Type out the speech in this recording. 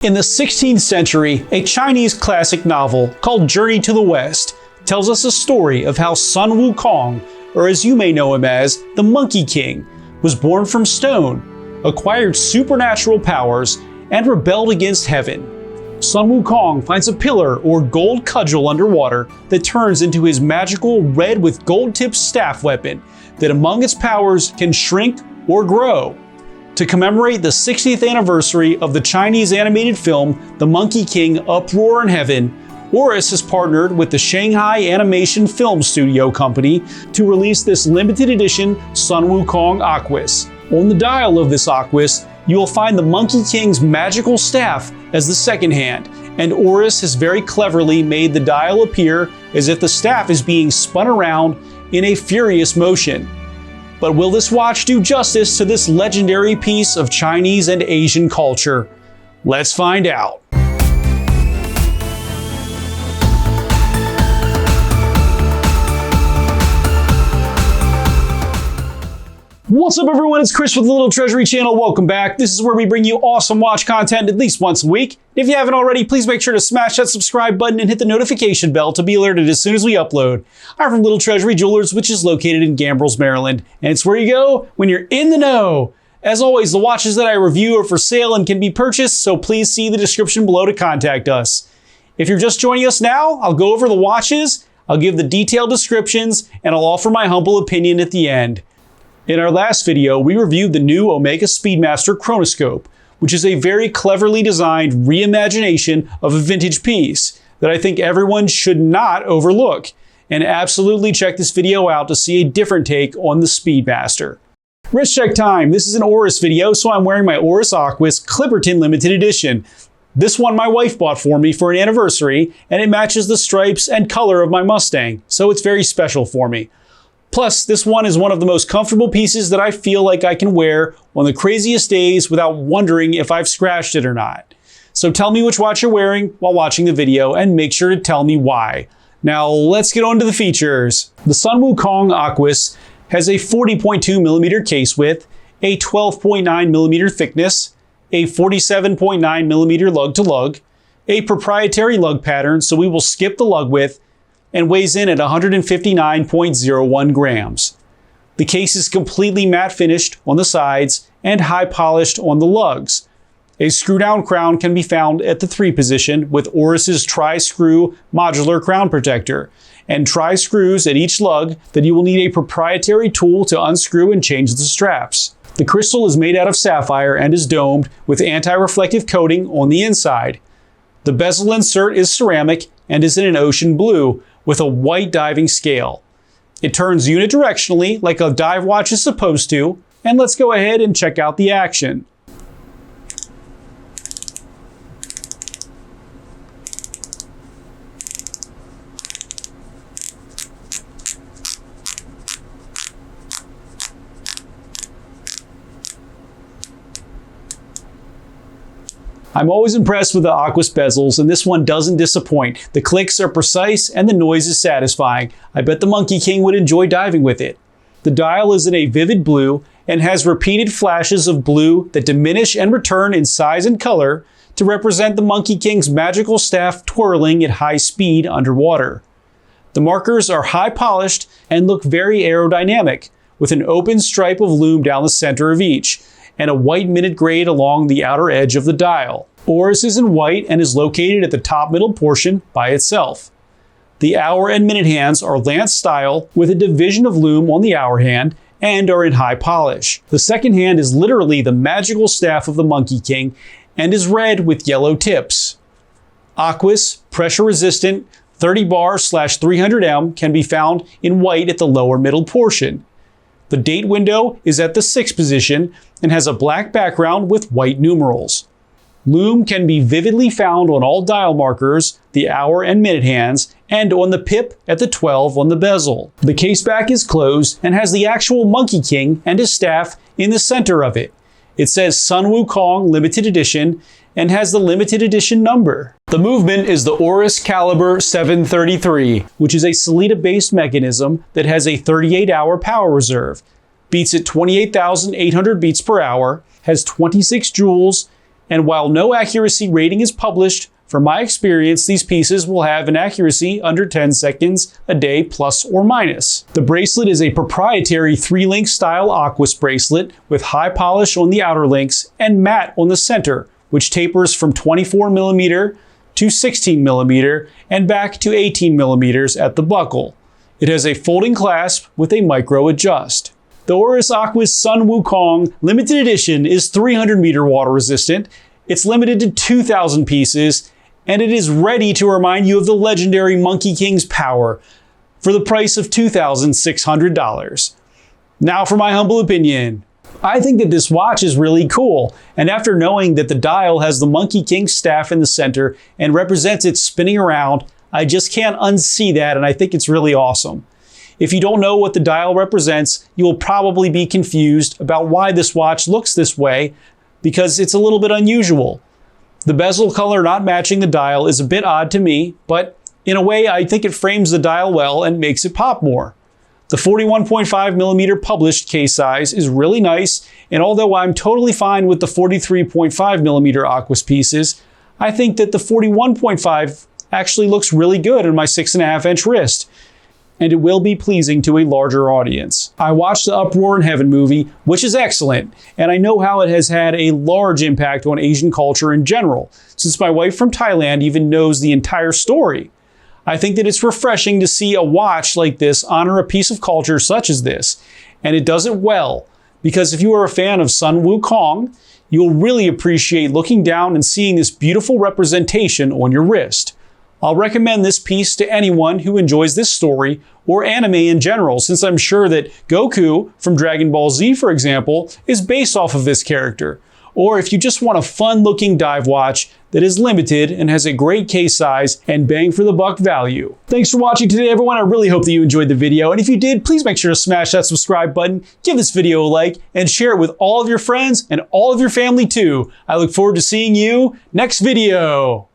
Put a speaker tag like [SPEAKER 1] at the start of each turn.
[SPEAKER 1] In the 16th century, a Chinese classic novel called Journey to the West tells us a story of how Sun Wukong, or as you may know him as, the Monkey King, was born from stone, acquired supernatural powers, and rebelled against heaven. Sun Wukong finds a pillar or gold cudgel underwater that turns into his magical red with gold-tipped staff weapon that among its powers can shrink or grow. To commemorate the 60th anniversary of the Chinese animated film The Monkey King Uproar in Heaven, Oris has partnered with the Shanghai Animation Film Studio Company to release this limited edition Sun Wukong Aquis. On the dial of this Aquis, you will find the Monkey King's magical staff as the second hand, and Oris has very cleverly made the dial appear as if the staff is being spun around in a furious motion. But will this watch do justice to this legendary piece of Chinese and Asian culture? Let's find out. What's up everyone, it's Chris with the Little Treasury Channel. Welcome back. This is where we bring you awesome watch content at least once a week. If you haven't already, please make sure to smash that subscribe button and hit the notification bell to be alerted as soon as we upload. I'm from Little Treasury Jewelers, which is located in Gambrills, Maryland, and it's where you go when you're in the know. As always, the watches that I review are for sale and can be purchased, so please see the description below to contact us. If you're just joining us now, I'll go over the watches, I'll give the detailed descriptions, and I'll offer my humble opinion at the end. In our last video, we reviewed the new Omega Speedmaster Chronoscope, which is a very cleverly designed reimagination of a vintage piece that I think everyone should not overlook, and absolutely check this video out to see a different take on the Speedmaster. Wrist check time. This is an Oris video, so I'm wearing my Oris Aquis Clipperton Limited Edition. This one my wife bought for me for an anniversary, and it matches the stripes and color of my Mustang, so it's very special for me. Plus, this one is one of the most comfortable pieces that I feel like I can wear on the craziest days without wondering if I've scratched it or not. So tell me which watch you're wearing while watching the video and make sure to tell me why. Now let's get on to the features. The Sun Wukong Aquis has a 40.2mm case width, a 12.9mm thickness, a 47.9mm lug to lug, a proprietary lug pattern, so we will skip the lug width, and weighs in at 159.01 grams. The case is completely matte finished on the sides and high polished on the lugs. A screw down crown can be found at the 3 position with Oris's tri-screw modular crown protector, and tri-screws at each lug that you will need a proprietary tool to unscrew and change the straps. The crystal is made out of sapphire and is domed with anti-reflective coating on the inside. The bezel insert is ceramic and is in an ocean blue, with a white diving scale. It turns unidirectionally like a dive watch is supposed to, and let's go ahead and check out the action. I'm always impressed with the Aquis bezels, and this one doesn't disappoint. The clicks are precise and the noise is satisfying. I bet the Monkey King would enjoy diving with it. The dial is in a vivid blue and has repeated flashes of blue that diminish and return in size and color to represent the Monkey King's magical staff twirling at high speed underwater. The markers are high polished and look very aerodynamic, with an open stripe of lume down the center of each, and a white minute grade along the outer edge of the dial. Oris is in white and is located at the top middle portion by itself. The hour and minute hands are lance style with a division of lume on the hour hand and are in high polish. The second hand is literally the magical staff of the Monkey King and is red with yellow tips. Aquis, pressure resistant, 30 bar/300M can be found in white at the lower middle portion. The date window is at the 6th position and has a black background with white numerals. Lume can be vividly found on all dial markers, the hour and minute hands, and on the pip at the 12 on the bezel. The case back is closed and has the actual Monkey King and his staff in the center of it. It says Sun Wukong Limited Edition and has the limited edition number. The movement is the Oris Caliber 733, which is a Sellita-based mechanism that has a 38-hour power reserve, beats at 28,800 beats per hour, has 26 joules, And while no accuracy rating is published, from my experience, these pieces will have an accuracy under 10 seconds a day plus or minus. The bracelet is a proprietary 3-link style Aquis bracelet with high polish on the outer links and matte on the center, which tapers from 24mm to 16mm and back to 18mm at the buckle. It has a folding clasp with a micro adjust. The Oris Aquis Sun Wukong Limited Edition is 300-meter water resistant. It's limited to 2,000 pieces, and it is ready to remind you of the legendary Monkey King's power for the price of $2,600. Now for my humble opinion. I think that this watch is really cool, and after knowing that the dial has the Monkey King staff in the center and represents it spinning around, I just can't unsee that, and I think it's really awesome. If you don't know what the dial represents, you will probably be confused about why this watch looks this way, because it's a little bit unusual. The bezel color not matching the dial is a bit odd to me, but in a way I think it frames the dial well and makes it pop more. The 41.5mm published case size is really nice, and although I'm totally fine with the 43.5mm Aquis pieces, I think that the 41.5 actually looks really good on my 6.5-inch wrist, and it will be pleasing to a larger audience. I watched the Uproar in Heaven movie, which is excellent, and I know how it has had a large impact on Asian culture in general, since my wife from Thailand even knows the entire story. I think that it's refreshing to see a watch like this honor a piece of culture such as this, and it does it well, because if you are a fan of Sun Wukong, you'll really appreciate looking down and seeing this beautiful representation on your wrist. I'll recommend this piece to anyone who enjoys this story or anime in general, since I'm sure that Goku from Dragon Ball Z, for example, is based off of this character. Or if you just want a fun-looking dive watch that is limited and has a great case size and bang for the buck value. Thanks for watching today, everyone. I really hope that you enjoyed the video. And if you did, please make sure to smash that subscribe button, give this video a like, and share it with all of your friends and all of your family too. I look forward to seeing you next video.